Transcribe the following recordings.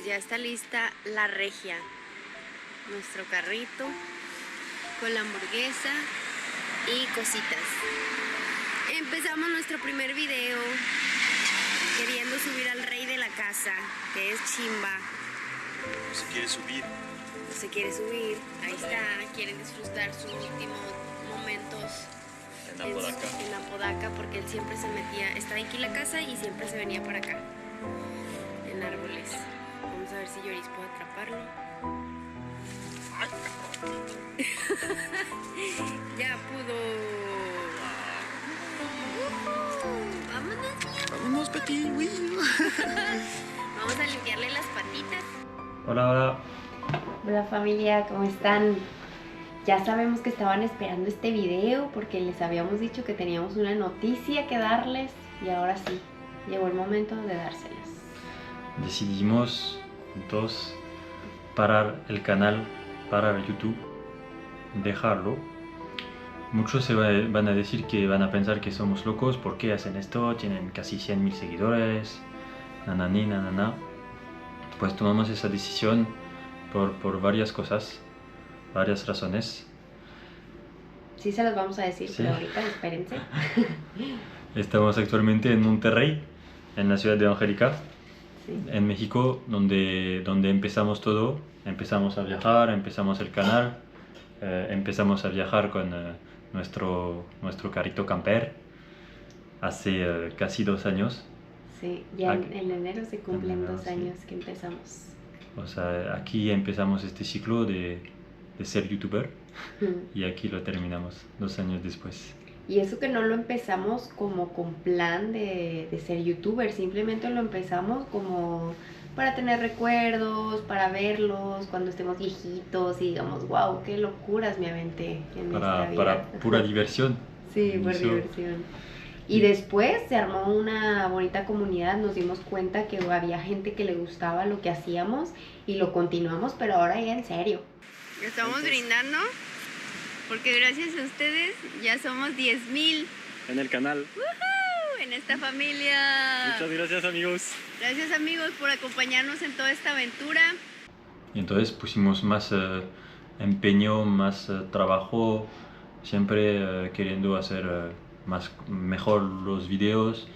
ya está lista la regia, nuestro carrito con la hamburguesa y cositas. Empezamos nuestro primer video queriendo subir al rey de la casa, que es Chimba. Se quiere subir. Se quiere subir, ahí está, quieren disfrutar sus últimos momentos En Apodaca. en Apodaca, porque él siempre se metía, está aquí la casa y siempre se venía para acá, en árboles. Vamos a ver si Yoris puede atraparlo. Ya pudo. Vámonos, niña. Vámonos, Petit, oui. Vamos a limpiarle las patitas. Hola, hola. Hola familia, ¿cómo están? Ya sabemos que estaban esperando este video porque les habíamos dicho que teníamos una noticia que darles y ahora sí, llegó el momento de dárselas. Decidimos entonces parar el canal, parar YouTube, dejarlo. Muchos van a decir que van a pensar que somos locos, ¿por qué hacen esto? Tienen casi 100.000 seguidores, nananí, nananá. Pues tomamos esa decisión por varias cosas, varias razones. Sí se los vamos a decir, Sí. pero ahorita espérense. Estamos actualmente en Monterrey, en la ciudad de Angélica, Sí. en México, donde empezamos todo. Empezamos a viajar, empezamos el canal, empezamos a viajar con nuestro carrito camper hace casi 2 años. Sí, ya Aquí. en enero se cumplen En enero, 2 sí. años que empezamos. O sea, aquí empezamos este ciclo de ser youtuber y aquí lo terminamos 2 años después. Y eso que no lo empezamos como con plan de ser youtuber, simplemente lo empezamos como para tener recuerdos, para verlos cuando estemos viejitos y digamos, wow, qué locuras me aventé en esta vida. Para pura diversión. Sí, por Inicio. diversión. Y después se armó una bonita comunidad, nos dimos cuenta que había gente que le gustaba lo que hacíamos y lo continuamos, pero ahora ya en serio. Estamos brindando porque gracias a ustedes ya somos 10,000 En el canal. en esta familia. Muchas gracias, amigos. Gracias amigos por acompañarnos en toda esta aventura. Y entonces pusimos más empeño, más trabajo, siempre queriendo hacer mejor los videos.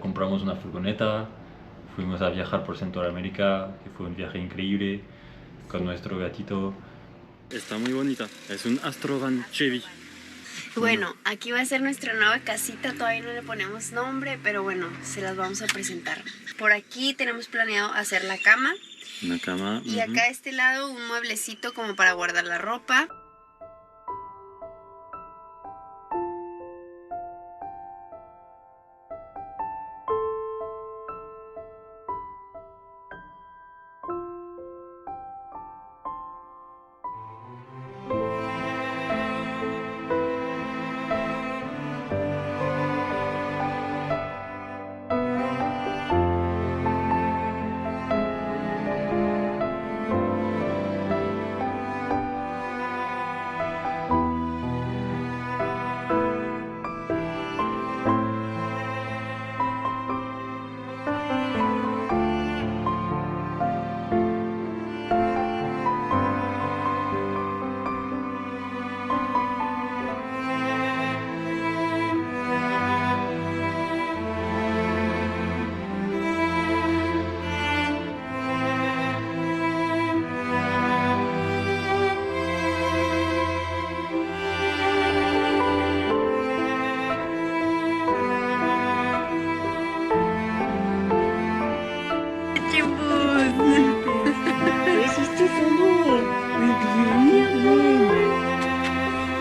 Compramos una furgoneta, fuimos a viajar por Centroamérica, que fue un viaje increíble, con nuestro gatito. Está muy bonita. Es un Astrovan Chevy. Bueno, aquí va a ser nuestra nueva casita, todavía no le ponemos nombre, pero bueno, se las vamos a presentar. Por aquí tenemos planeado hacer la cama Una cama. y acá a este lado un mueblecito como para guardar la ropa.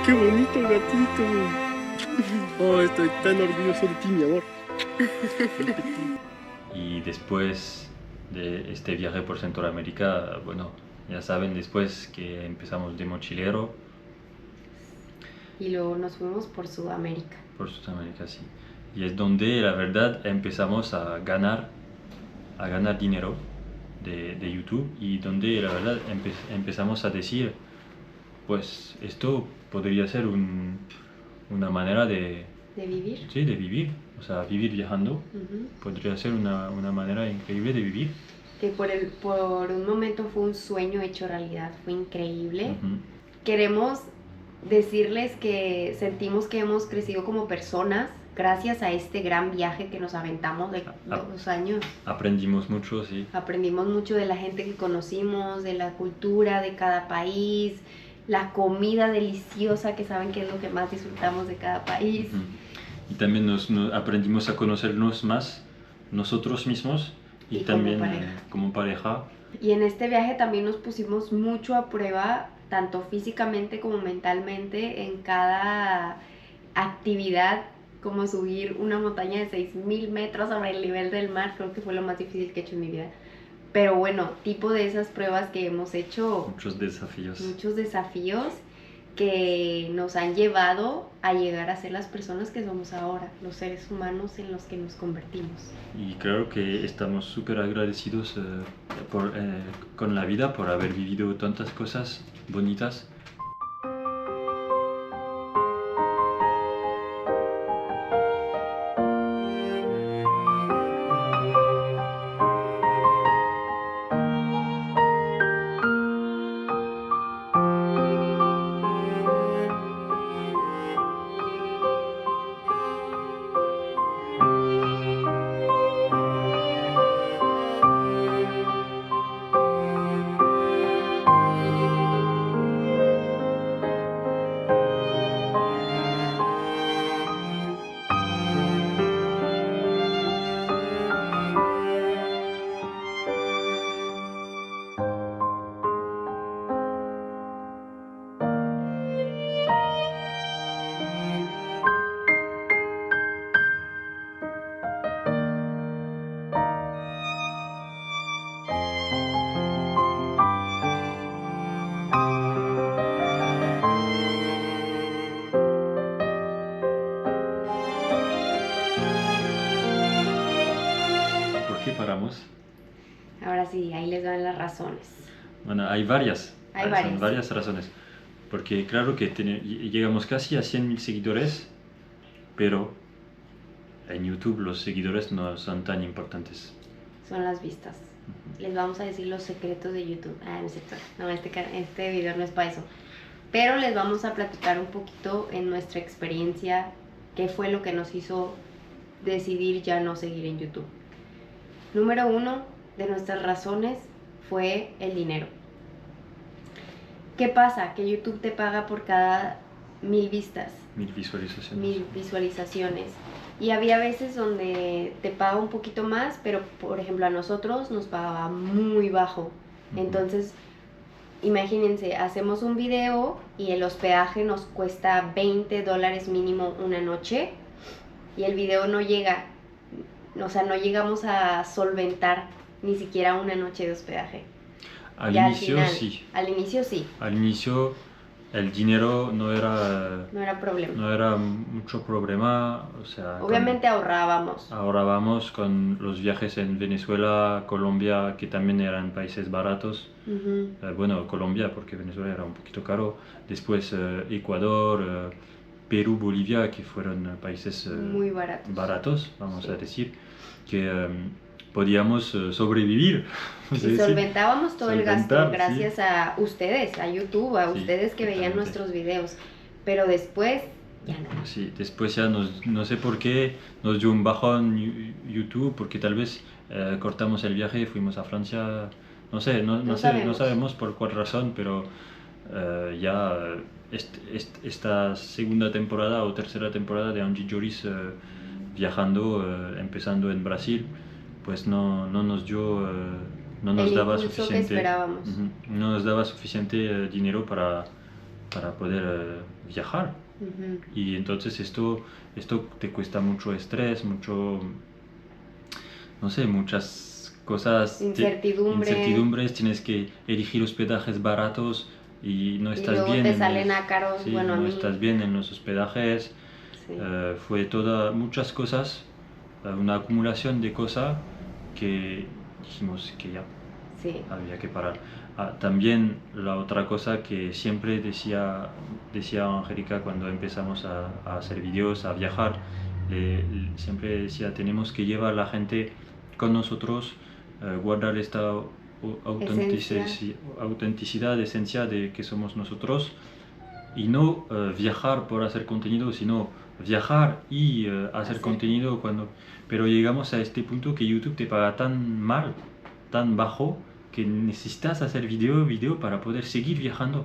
¡Qué bonito gatito! Oh, estoy tan orgulloso de ti, mi amor. Y después de este viaje por Centroamérica, bueno, ya saben, después que empezamos de mochilero, Y luego nos fuimos por Sudamérica. por Sudamérica, sí. Y es donde la verdad empezamos a ganar dinero de YouTube y donde la verdad empezamos a decir, pues esto podría ser una manera de ¿De vivir? vivir, o sea, vivir viajando, Ujú. podría ser una manera increíble de vivir. que por un momento fue un sueño hecho realidad, fue increíble. Queremos decirles que sentimos que hemos crecido como personas gracias a este gran viaje que nos aventamos de 2 años. Aprendimos mucho, sí. Aprendimos mucho de la gente que conocimos, de la cultura de cada país, la comida deliciosa, que saben que es lo que más disfrutamos de cada país. Y también nos aprendimos a conocernos más nosotros mismos y también como pareja. Y en este viaje también nos pusimos mucho a prueba, tanto físicamente como mentalmente, en cada actividad, como subir una montaña de 6,000 metros sobre el nivel del mar. Creo que fue lo más difícil que he hecho en mi vida. Pero bueno, tipo de esas pruebas que hemos hecho. Muchos desafíos Que nos han llevado a llegar a ser las personas que somos ahora, los seres humanos en los que nos convertimos. Y claro que estamos súper agradecidos con la vida por haber vivido tantas cosas bonitas. ¿Por qué paramos? Ahora sí, ahí les dan las razones. Bueno, hay varias. Son varias razones. Porque claro que llegamos casi a 100.000 seguidores, pero en YouTube los seguidores no son tan importantes. Son las vistas. Les vamos a decir los secretos de YouTube. No es cierto. No, este video no es para eso. Pero les vamos a platicar un poquito en nuestra experiencia qué fue lo que nos hizo decidir ya no seguir en YouTube. Número 1 de nuestras razones fue el dinero. ¿Qué pasa? Que YouTube te paga por cada 1,000 vistas. 1,000 visualizaciones. 1,000 visualizaciones. Y había veces donde te paga un poquito más, pero por ejemplo a nosotros nos pagaba muy bajo. Entonces, imagínense, hacemos un video y el hospedaje nos cuesta $20 mínimo una noche y el video no llega, o sea, no llegamos a solventar ni siquiera una noche de hospedaje. Al inicio sí. Al inicio sí. Al inicio el dinero no era problema. No era mucho problema, o sea, obviamente ahorrábamos con los viajes en Venezuela, Colombia, que también eran países baratos. Bueno, Colombia porque Venezuela era un poquito caro. Después Ecuador, Perú, Bolivia, que fueron países muy baratos, vamos a decir, que podíamos sobrevivir. Y solventábamos todo el gasto gracias a ustedes, a YouTube, a ustedes que veían nuestros videos. Pero después ya no. Sí, después ya no sé por qué nos dio un bajón YouTube, porque tal vez cortamos el viaje y fuimos a Francia. No sé, no sabemos por cuál razón, pero ya esta segunda temporada o tercera temporada de Angie Joris viajando, empezando en Brasil, pues no nos dio, no nos daba suficiente, no nos daba suficiente dinero para poder viajar. Y entonces esto te cuesta mucho estrés, mucho, no sé, muchas cosas, incertidumbres, tienes que elegir hospedajes baratos y no estás luego bien. Te salen a caros, sí, no estás bien en los hospedajes. Sí. Fue muchas cosas, una acumulación de cosas que dijimos que ya había que parar. También la otra cosa que siempre decía Angélica cuando empezamos a hacer vídeos, a viajar, siempre decía, tenemos que llevar a la gente con nosotros guardar esta autenticidad, esencia de que somos nosotros y no viajar por hacer contenido, sino viajar y hacer contenido cuando... Pero llegamos a este punto que YouTube te paga tan mal, tan bajo, que necesitas hacer video para poder seguir viajando.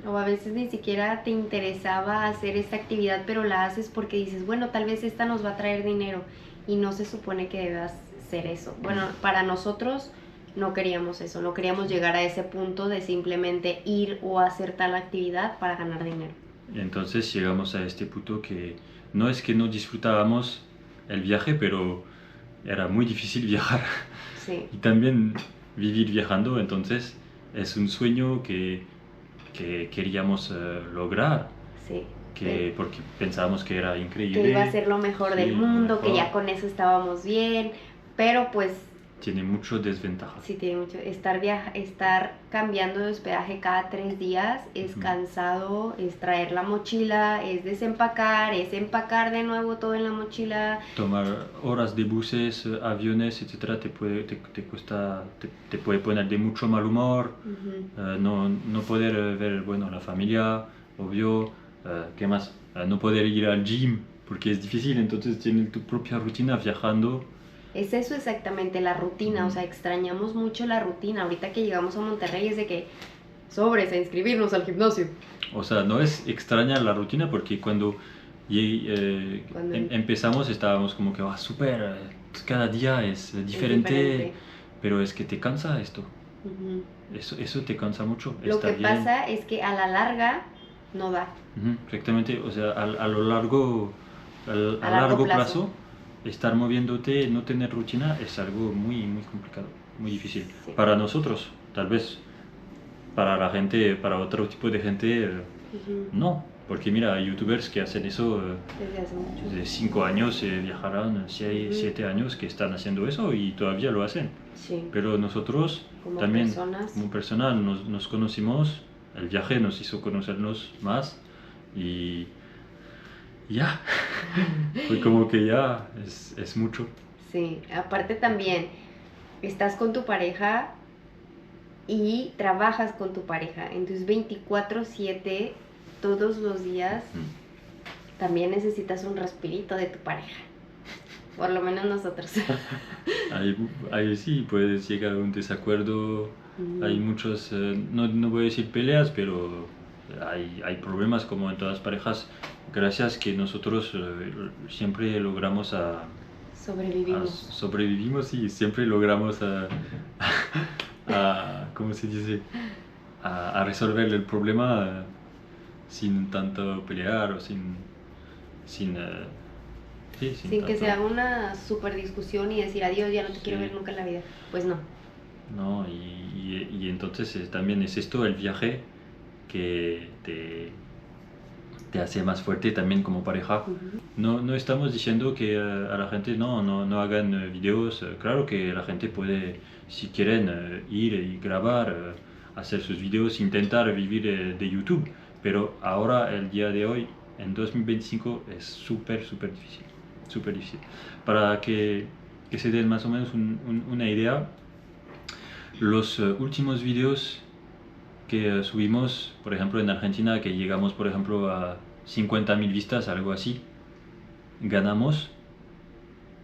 O a veces ni siquiera te interesaba hacer esta actividad, pero la haces porque dices, bueno, tal vez esta nos va a traer dinero y no se supone que debas hacer eso. Bueno, para nosotros no queríamos eso, no queríamos llegar a ese punto de simplemente ir o hacer tal actividad para ganar dinero. Y entonces llegamos a este punto que no es que no disfrutábamos el viaje, pero era muy difícil viajar. Sí. Y también vivir viajando, entonces es un sueño que queríamos lograr. Sí. Porque pensábamos que era increíble. Que iba a ser lo mejor del mundo, que ya con eso estábamos bien, pero pues... Tiene mucho desventaja. Sí, tiene mucho. Estar cambiando de hospedaje cada 3 días es cansado, es traer la mochila, es desempacar, es empacar de nuevo todo en la mochila. Tomar horas de buses, aviones, etcétera, te puede poner de mucho mal humor, no poder ver, bueno, la familia, obvio, ¿qué más? No poder ir al gym, porque es difícil, entonces tienes tu propia rutina viajando. Es eso exactamente, la rutina, o sea, extrañamos mucho la rutina. Ahorita que llegamos a Monterrey es de que sobres a inscribirnos al gimnasio. O sea, no es extrañar la rutina porque cuando empezamos estábamos como que súper, cada día es diferente, pero es que te cansa esto. Eso te cansa mucho. Lo que pasa es que a la larga no da. Exactamente, o sea, a largo plazo estar moviéndote, no tener rutina es algo muy, muy complicado, muy difícil. Sí. Para nosotros, tal vez, para la gente, para otro tipo de gente, no. Porque mira, hay youtubers que hacen eso desde hace mucho. De 5 años, viajarán 7 años que están haciendo eso y todavía lo hacen. Sí. Pero nosotros como también, como personas, nos conocimos, el viaje nos hizo conocernos más y... ya, fue como que ya es mucho. Sí, aparte también estás con tu pareja y trabajas con tu pareja, entonces 24/7 todos los días también necesitas un respirito de tu pareja, por lo menos nosotros. Ahí sí puedes llegar a un desacuerdo, hay muchos, no voy a decir peleas, pero hay problemas como en todas las parejas. Gracias que nosotros siempre logramos sobrevivimos y siempre logramos ¿cómo se dice? A resolver el problema sin tanto pelear o sin que sea una super discusión y decir adiós, ya no te quiero ver nunca en la vida. Pues no. No, y entonces también es esto, el viaje, que te hace más fuerte también como pareja. No estamos diciendo que a la gente no hagan videos. Claro que la gente puede, si quieren, ir y grabar, hacer sus videos, intentar vivir de YouTube. Pero ahora, el día de hoy, en 2025, es súper difícil. Súper difícil. Para que se den más o menos una idea, los últimos videos que subimos, por ejemplo en Argentina, que llegamos por ejemplo a 50.000 vistas, algo así, ganamos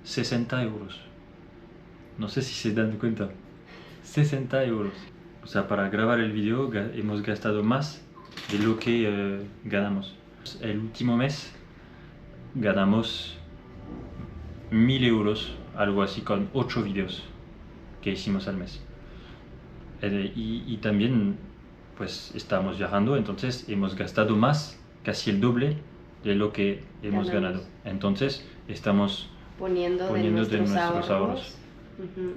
60 euros. No sé si se dan cuenta, 60 euros. O sea, para grabar el video hemos gastado más de lo que ganamos. El último mes ganamos 1.000 euros, algo así, con 8 videos que hicimos al mes. Y también pues estamos viajando, entonces hemos gastado más, casi el doble de lo que hemos ganado. Entonces estamos poniendo de nuestros ahorros.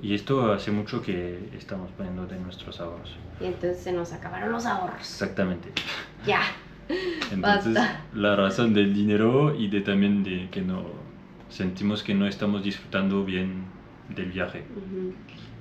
Y esto hace mucho que estamos poniendo de nuestros ahorros. Y entonces se nos acabaron los ahorros. Exactamente. Ya. Entonces basta. La razón del dinero y también de que no sentimos que no estamos disfrutando bien del viaje.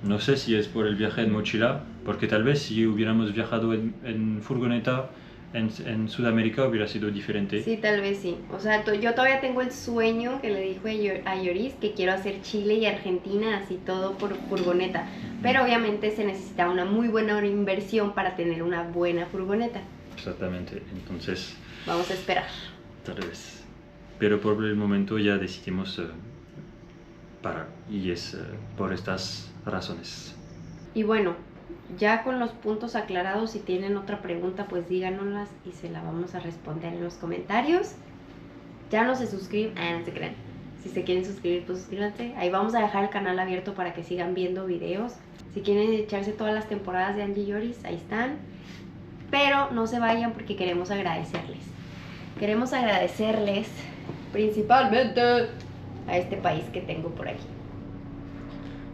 No sé si es por el viaje en mochila, porque tal vez si hubiéramos viajado en furgoneta, en Sudamérica hubiera sido diferente. Sí, tal vez sí. O sea, yo todavía tengo el sueño que le dije a Yoris que quiero hacer Chile y Argentina, así todo por furgoneta. Pero obviamente se necesita una muy buena inversión para tener una buena furgoneta. Exactamente, entonces Vamos a esperar. tal vez. Pero por el momento ya decidimos parar y es por estas razones. Y bueno, ya con los puntos aclarados, si tienen otra pregunta, pues díganoslas y se la vamos a responder en los comentarios. Ya no se suscriben, no se crean. Si se quieren suscribir, pues suscríbanse. Ahí vamos a dejar el canal abierto para que sigan viendo videos. Si quieren echarse todas las temporadas de Angie Yoris, ahí están. Pero no se vayan porque queremos agradecerles. Queremos agradecerles principalmente a este país que tengo por aquí.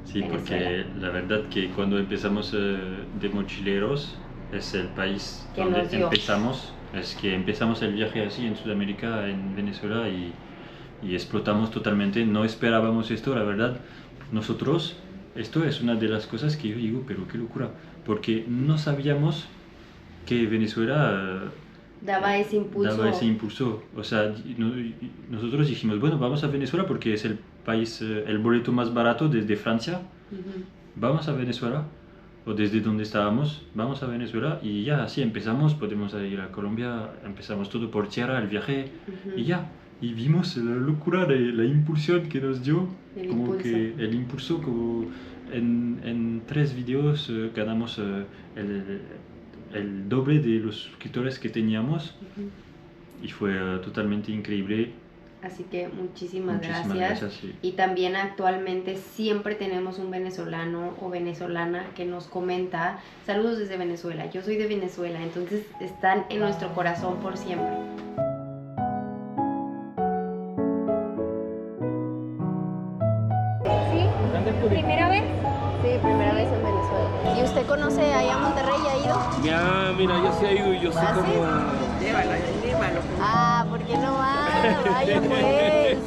Sí, porque la verdad que cuando empezamos de mochileros es el país Que donde nos dio. empezamos. Es que empezamos el viaje así en Sudamérica, en Venezuela y explotamos totalmente. No esperábamos esto, la verdad. Nosotros, esto es una de las cosas que yo digo, pero qué locura, porque no sabíamos que Venezuela Daba ese impulso. O sea, nosotros dijimos, bueno, vamos a Venezuela porque es el país, el boleto más barato desde Francia. Ujú. Vamos a Venezuela, o desde donde estábamos, vamos a Venezuela y ya, así empezamos, podemos ir a Colombia, empezamos todo por tierra, el viaje y ya. Y vimos la locura, la impulsión que nos dio, el impulso, como en 3 videos ganamos el doble de los suscriptores que teníamos y fue totalmente increíble. Así que muchísimas gracias. Gracias, sí. Y también actualmente siempre tenemos un venezolano o venezolana que nos comenta, saludos desde Venezuela, yo soy de Venezuela, entonces están en nuestro corazón por siempre. ¿Sí? ¿Primera vez? Sí, primera vez en Venezuela. ¿Y usted conoce allá a Monterrey? ¿Ha ido? Ya, mira, yo sí he ido y yo sé ¿Ah, sí? cómo... Ah, ¿por qué no va? Vaya pues.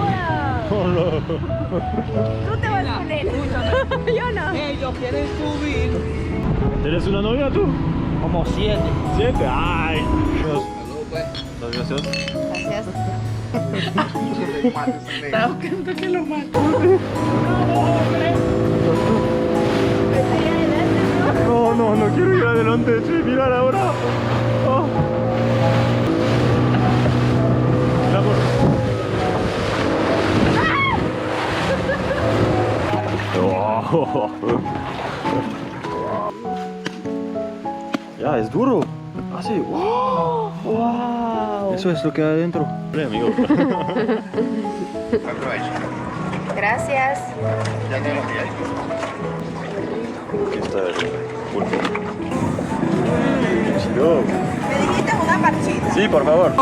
Tú te vas con él. Yo no. Ellos quieren subir. ¿Tienes una novia tú? Como 7. 7, ay. Gracias. Está buscando que lo mate. Pues ahí adelante, ¿no? No quiero ir adelante, sí, mirar ahora. Oh. Ya, es duro. Así. ¡Wow! Wow. Eso es lo que hay adentro. Amigo. Gracias. Aquí está el pulpo. Me dijiste una marchita. Sí, por favor.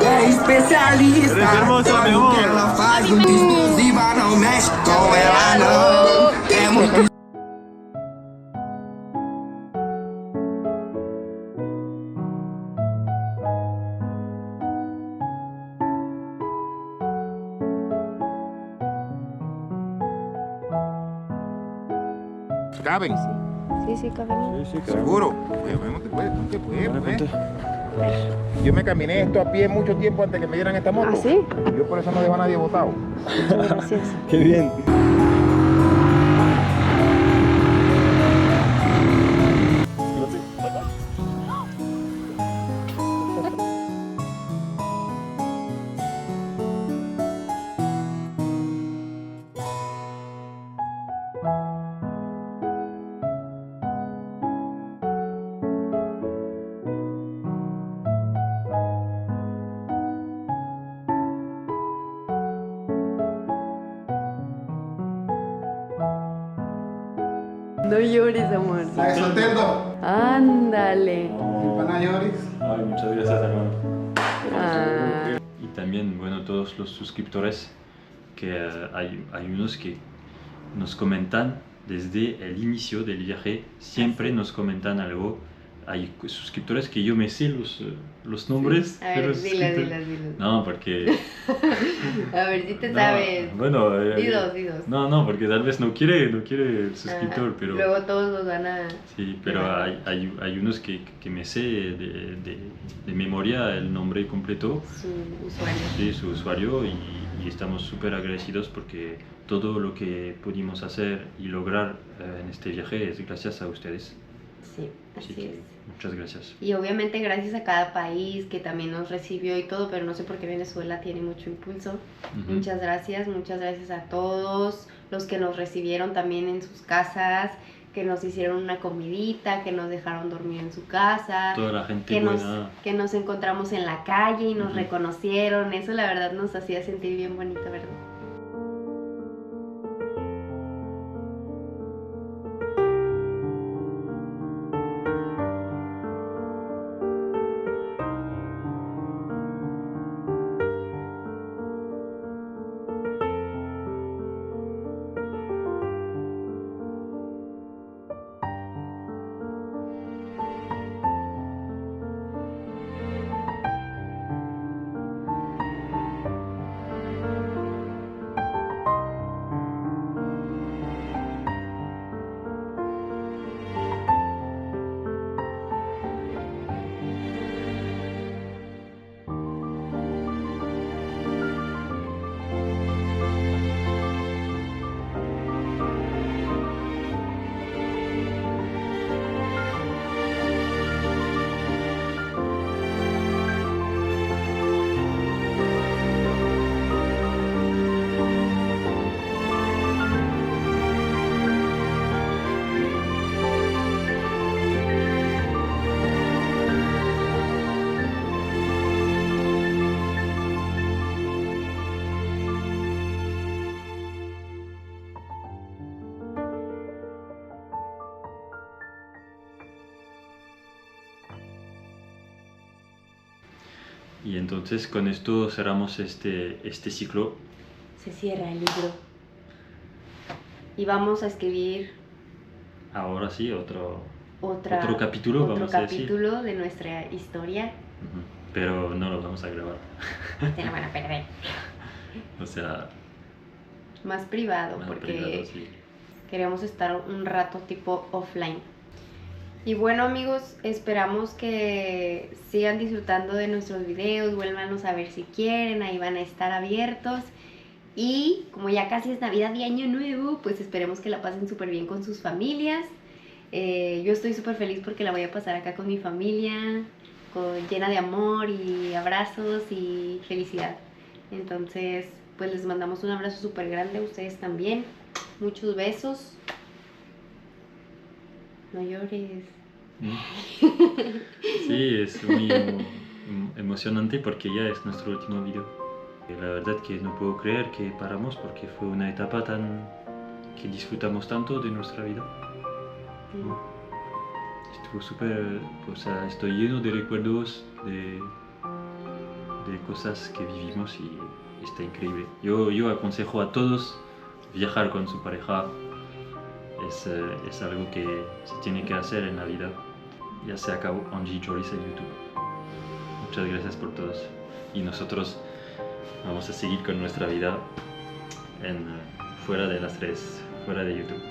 É especialista. Eres hermosa, sabe mi o amor. que ela faz, muito exclusiva, não mexe com ela não. É muito ¿Caben? Sí, cabemos. ¿Seguro? Pues vemos que puede, pues. Yo me caminé esto a pie mucho tiempo antes que me dieran esta moto. ¿Ah, sí? Yo por eso no dejo a nadie botado. Gracias. Qué bien. No llores, amor. ¿Estás contento? Ándale. Pana Lloris. Ay, muchas gracias, hermano. Ah. Y también, bueno, todos los suscriptores, que hay unos que nos comentan desde el inicio del viaje, siempre nos comentan algo hay suscriptores que yo me sé los nombres A de ver, los dilas, suscriptores. dilas. No, porque... A ver si te no, sabes. bueno, Didos. no, porque tal vez no quiere el suscriptor, Ajá. pero... Luego todos los van a... Sí, pero Ajá. hay unos que me sé de memoria el nombre completo Su usuario. de su usuario y estamos súper agradecidos porque todo lo que pudimos hacer y lograr en este viaje es gracias a ustedes. Sí, Así así que es. muchas gracias. Y obviamente gracias a cada país que también nos recibió y todo, pero no sé por qué Venezuela tiene mucho impulso. Ujú. Muchas gracias a todos los que nos recibieron también en sus casas, que nos hicieron una comidita, que nos dejaron dormir en su casa, Toda la gente que buena. que nos encontramos en la calle y nos Ujú. reconocieron. Eso la verdad nos hacía sentir bien bonito, ¿verdad? Y entonces con esto cerramos este ciclo. Se cierra el libro. Y vamos a escribir Ahora sí, otro otro capítulo, vamos a decir. capítulo de nuestra historia. Ujú. Pero no lo vamos a grabar. Se la van a perder. O sea, Más privado, más porque privado, sí. queremos estar un rato tipo offline. Y bueno amigos, esperamos que sigan disfrutando de nuestros videos, vuélvanos a ver si quieren, ahí van a estar abiertos. Y como ya casi es Navidad y Año Nuevo, pues esperemos que la pasen súper bien con sus familias. Yo estoy súper feliz porque la voy a pasar acá con mi familia, llena de amor y abrazos y felicidad. Entonces, pues les mandamos un abrazo súper grande a ustedes también. Muchos besos. No llores. Sí, es muy emocionante porque ya es nuestro último video. La verdad que no puedo creer que paramos porque fue una etapa que disfrutamos tanto de nuestra vida. ¿No? Estuvo súper, o sea, estoy lleno de recuerdos, de cosas que vivimos y está increíble. Yo aconsejo a todos viajar con su pareja. Es algo que se tiene que hacer en la vida. Ya se acabó Angie Jolis en YouTube. Muchas gracias por todos. Y nosotros vamos a seguir con nuestra vida fuera de las redes, fuera de YouTube.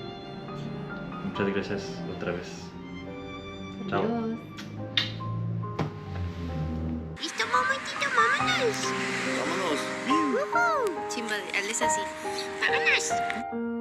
Muchas gracias otra vez. Chao. Adiós. ¿Listo, momentito? Vámonos. Vámonos. Chimba, hazles así. Vámonos.